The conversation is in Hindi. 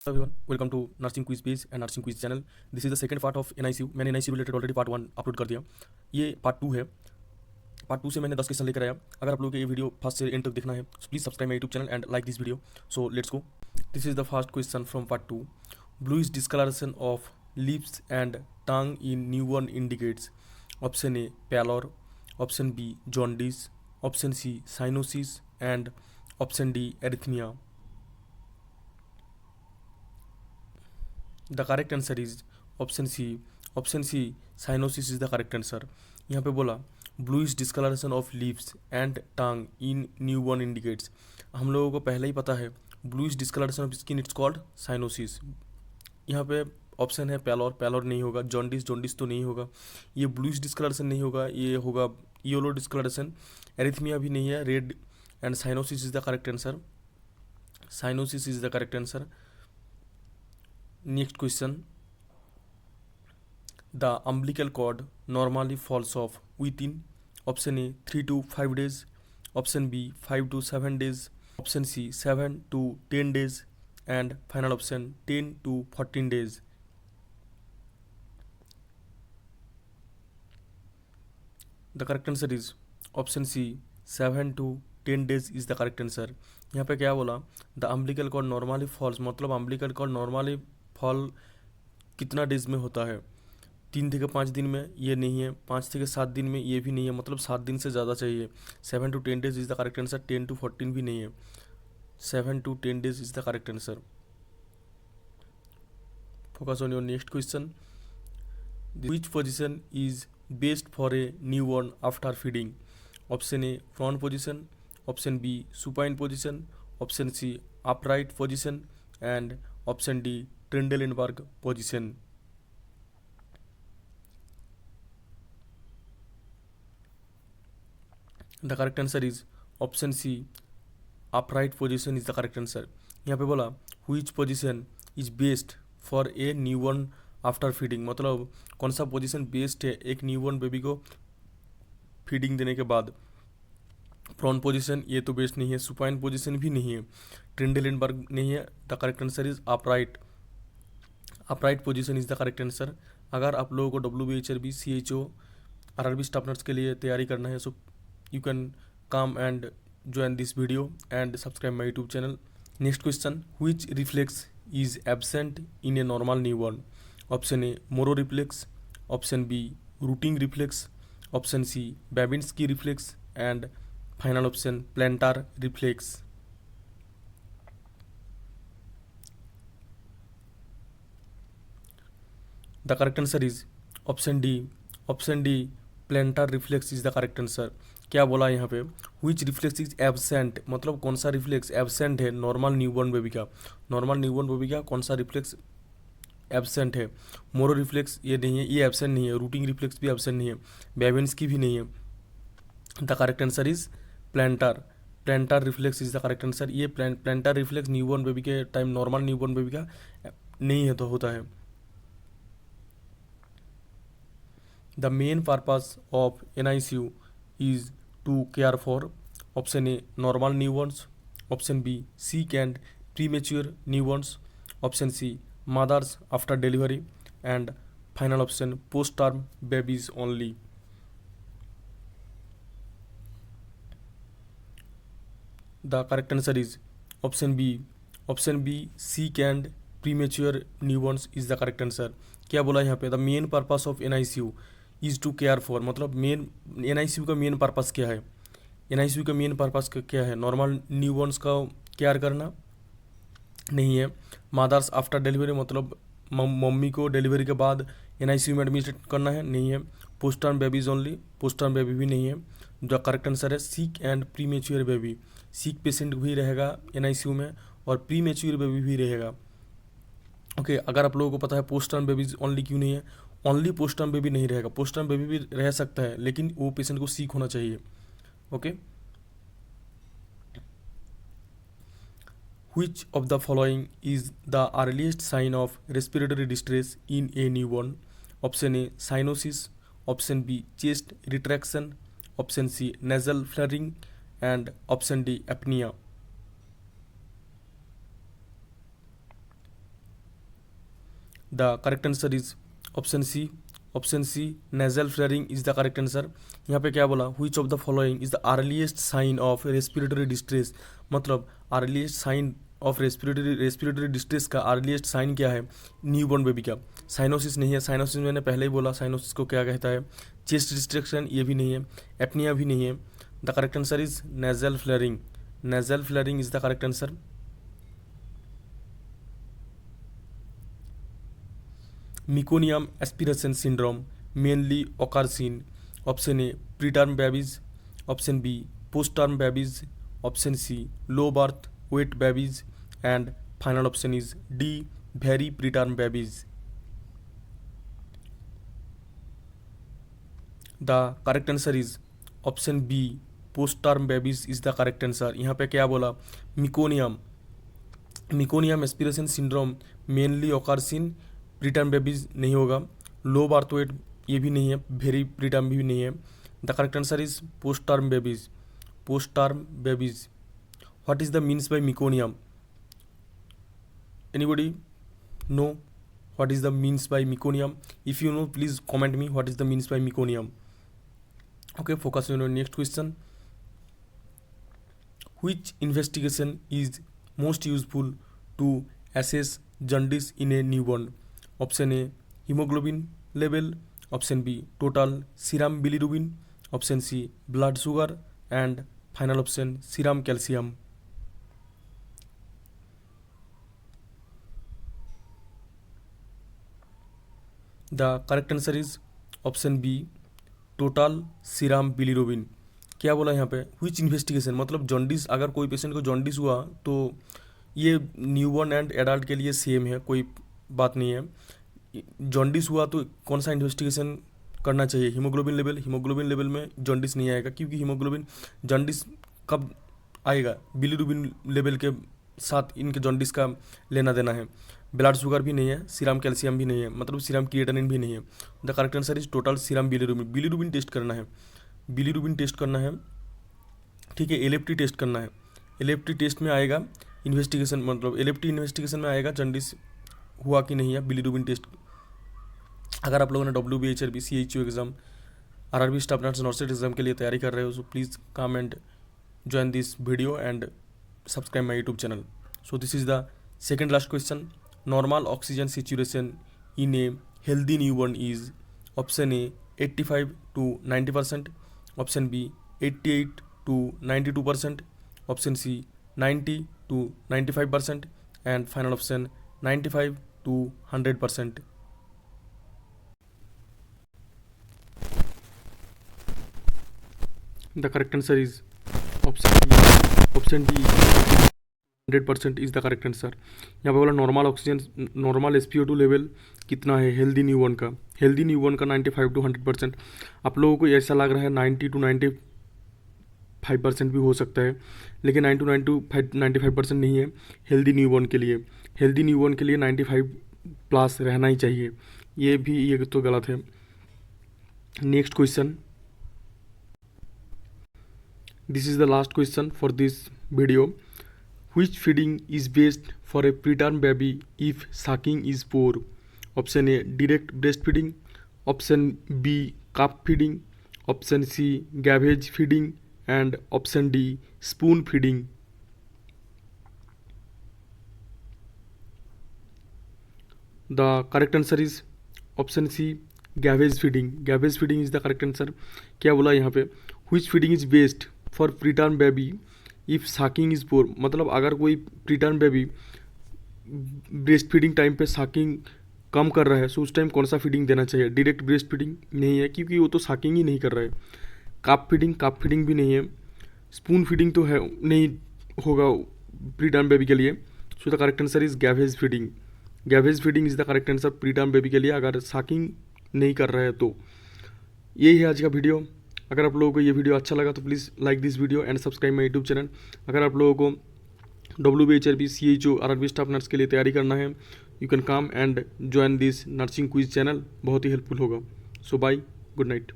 Hello everyone, welcome to nursing quiz page and nursing quiz channel. This is the second part of NICU. मैंने NICU related already part 1 upload कर दिया। ये पार्ट 2 है। पार्ट 2 से मैंने 10 क्वेश्चन लेकर आया। अगर आप लोगों को ये वीडियो फर्स्ट से एंड तक देखना है तो please subscribe my YouTube channel and like this video. So let's go. This is the first question from part 2। Blue is discolouration of lips and tongue in newborn indicates. Option A pallor, option B jaundice, option C cyanosis and option D arrhythmia. The correct answer is option C. Option C cyanosis is the correct answer. यहाँ पे बोला blue is discolouration of lips and tongue in newborn indicates. हम लोगों को पहले ही पता है blue is discolouration of skin it's called cyanosis. यहाँ पे ऑप्शन है पैलोर, पैलोर नहीं होगा। जॉन्डिस, जॉन्डिस तो नहीं होगा। ये ब्लू इज डिस्कलरेशन नहीं होगा, ये होगा येलो डिस्कलरेशन। एरिथमिया भी नहीं है, red. And cyanosis is the correct answer. Cyanosis is the correct answer. Next question. The umbilical cord normally falls off within option A 3 to 5 days, option B 5 to 7 days, option C 7 to 10 days, and final option 10 to 14 days. The correct answer is option C 7 to 10 days is the correct answer. यहाँ पे क्या बोला? The umbilical cord normally falls, मतलब umbilical cord normally फॉल कितना डेज में होता है? 3 থেকে 5 दिन में, ये नहीं है। 5 থেকে 7 दिन में, ये भी नहीं है। मतलब 7 दिन से ज़्यादा चाहिए। 7 to 10 days is the correct answer. 10 to 14 भी नहीं है। 7 to 10 days is the correct answer. Focus on your next question. Which position is best for a newborn after feeding? Option A front position, option B supine position, option C upright position and option D Trendelenburg position. The correct answer is option C. Upright position is the correct answer. यहाँ पे बोला which position is best for a newborn after feeding, मतलब कौन सा पोजीशन बेस्ट है एक न्यूबॉर्न बेबी को फीडिंग देने के बाद? प्रॉन पोजीशन ये तो बेस्ट नहीं है। सुपाइन पोजीशन भी नहीं है। ट्रेंडेलेनबर्ग नहीं है। The correct answer is upright. Upright position is the correct answer. अगर आप लोगों को WBHRB, CHO, RRB staff nurse के लिए तैयारी करना है so you can come and join this video and subscribe my YouTube channel. Next question. Which reflex is absent in a normal newborn? Option A Moro reflex, option B rooting reflex, option C Babinski reflex and final option plantar reflex. The correct answer is option D. Option D plantar reflex is the correct answer. क्या बोला यहाँ पे? व्हिच रिफ्लेक्स इज एब्सेंट, मतलब कौन सा रिफ्लेक्स एब्सेंट है नॉर्मल न्यूबॉर्न बेबी का? नॉर्मल न्यूबॉर्न बेबी का कौन सा रिफ्लेक्स एब्सेंट है? मोरो रिफ्लेक्स ये नहीं है, ये एब्सेंट नहीं है। रूटिंग रिफ्लेक्स भी एब्सेंट नहीं है। बेबिन्स की भी नहीं है। The correct answer is plantar. Plantar reflex is the correct answer. ये प्लेंटार रिफ्लेक्स न्यूबॉर्न बेबी के टाइम नॉर्मल न्यूबॉर्न बेबी का नहीं है तो होता है। The main purpose of NICU is to care for option A normal newborns, option B sick and premature newborns, option C mothers after delivery, and final option post-term babies only. The correct answer is option B. Option B sick and premature newborns is the correct answer. क्या बोला यहाँ पे? The main purpose of NICU is to care for, मतलब मेन NICU का मेन पर्पस क्या है? NICU का मेन पर्पस क्या है? नॉर्मल न्यूबॉर्न्स का केयर करना नहीं है। मदर्स आफ्टर डिलीवरी, मतलब मम्मी को डिलीवरी के बाद NICU में एडमिट करना है, नहीं है। Post term babies only, post term baby भी नहीं है। जो करेक्ट आंसर है sick and premature baby. Sick patient भी रहेगा NICU में और प्रीमेच्योर बेबी भी रहेगा। ओके अगर आप लोगों को पता है पोस्ट टर्म बेबीज ओनली क्यों नहीं है, ओनली पोस्ट टर्म बेबी नहीं रहेगा। पोस्ट टर्म बेबी भी रह सकता है लेकिन वो पेशेंट को सीक होना चाहिए। Okay which of the following is the earliest sign of respiratory distress in a newborn? Option A cyanosis, option B chest retraction, option C nasal flaring and option D apnoea. The correct answer is option C. Option C nasal flaring is the correct answer. यहाँ पे क्या बोला, which of the following is the earliest sign of respiratory distress, मतलब earliest sign of respiratory distress का अर्लीस्ट साइन क्या है न्यूबॉर्न बेबी का। साइनोसिस नहीं है, साइनोसिस मैंने पहले ही बोला, साइनोसिस को क्या कहता है, चेस्ट रिस्ट्रिक्शन ये भी नहीं है, एपनिया भी नहीं है। The correct answer is nasal flaring. Nasal flaring is the correct answer. Meconium aspiration syndrome mainly occurs in option A preterm babies, option B postterm babies, option C low birth weight babies, and final option is D very preterm babies. The correct answer is option B postterm babies is the correct answer। यहाँ पे क्या बोला, meconium aspiration syndrome mainly occurs in preterm babies नहीं होगा, लो बर्थ वेट ये भी नहीं है, वेरी प्रीटर्म भी नहीं है। The correct answer is post term babies. Post term babies. What is the means by meconium, anybody know what is the means by meconium? If you know please comment me what is the means by meconium. Okay, focus on next question. Which investigation is most useful to assess jaundice in a newborn? Option A hemoglobin level, option B total serum bilirubin, option C blood sugar, and final option serum calcium. The correct answer is option B total serum bilirubin। क्या बोला यहाँ पे, व्हिच इन्वेस्टिगेशन मतलब जॉन्डिस, अगर कोई पेशेंट को जॉन्डिस हुआ तो ये न्यूबॉर्न एंड एडल्ट के लिए सेम है, कोई बात नहीं है। जॉन्डिस हुआ तो कौन सा इन्वेस्टिगेशन करना चाहिए, हीमोग्लोबिन लेवल। हीमोग्लोबिन लेवल में जॉन्डिस नहीं आएगा, क्योंकि हीमोग्लोबिन जॉन्डिस कब आएगा, बिलिरुबिन लेवल के साथ इनके जॉन्डिस का लेना देना है। ब्लड शुगर भी नहीं है, सीरम कैल्शियम भी नहीं है, मतलब सीरम क्रिएटिनिन भी नहीं है। The correct answer is total serum bilirubin. Bilirubin test करना है, बिलिरुबिन टेस्ट करना है, ठीक है। एलएफटी टेस्ट करना है, एलएफटी टेस्ट में आएगा इन्वेस्टिगेशन, मतलब एलएफटी इन्वेस्टिगेशन में आएगा जॉन्डिस हुआ कि नहीं है, बिलिरुबिन टेस्ट। अगर आप लोगों ने WBHRB CHO exam, RRB staff nurse NORCET exam के लिए तैयारी कर रहे हो, so please come and join this video and subscribe my YouTube channel. So this is the second last question. Normal oxygen सिचुएशन in a healthy newborn is option A 85 to 90%, option B 88 to 92%, option C 90 to 95%, and final option 95 to 100%. The correct answer is option D. Option D 100% is the correct answer। यहाँ पे बोला normal oxygen, normal SpO2 level कितना है हेल्दी न्यूबॉर्न का। हेल्दी न्यूबॉर्न का 95 to 100%। आप लोगों को ऐसा लग रहा है 90 to 95% भी हो सकता है, लेकिन 90 to 95% नहीं है हेल्दी न्यूबॉर्न के लिए। हेल्दी न्यूबॉर्न के लिए 95+ रहना ही चाहिए, ये तो गलत है। Next question, this is the last question for this video. Which feeding is best for a preterm baby if sucking is poor? Option A direct breast feeding, option B cup feeding, option C gavage feeding, and option D spoon feeding। The correct answer is option C gavage feeding। gavage feeding is the correct answer। क्या बोला यहाँ पे, which feeding is best for preterm baby if sucking is poor, मतलब अगर कोई preterm baby breast feeding time पे साकिंग कम कर रहा है तो उस टाइम कौन सा फीडिंग देना चाहिए? डायरेक्ट ब्रेस्ट फीडिंग नहीं है, क्योंकि वो तो साकिंग ही नहीं कर रहा है। कप फीडिंग भी नहीं है। स्पून फीडिंग तो है नहीं होगा प्रीटर्म बेबी के लिए। So the correct answer is gavage feeding. Gavage feeding is the correct answer preterm baby के लिए, अगर साकिंग नहीं कर रहा है तो। यही है आज का वीडियो। अगर आप लोगों को ये वीडियो अच्छा लगा तो please like this video and subscribe my YouTube channel. अगर आप लोगों को WBHRB CHO RRB staff nurse के लिए तैयारी करना है, you can come and join this nursing quiz channel, बहुत ही हेल्पफुल होगा। सो बाय, गुड नाइट।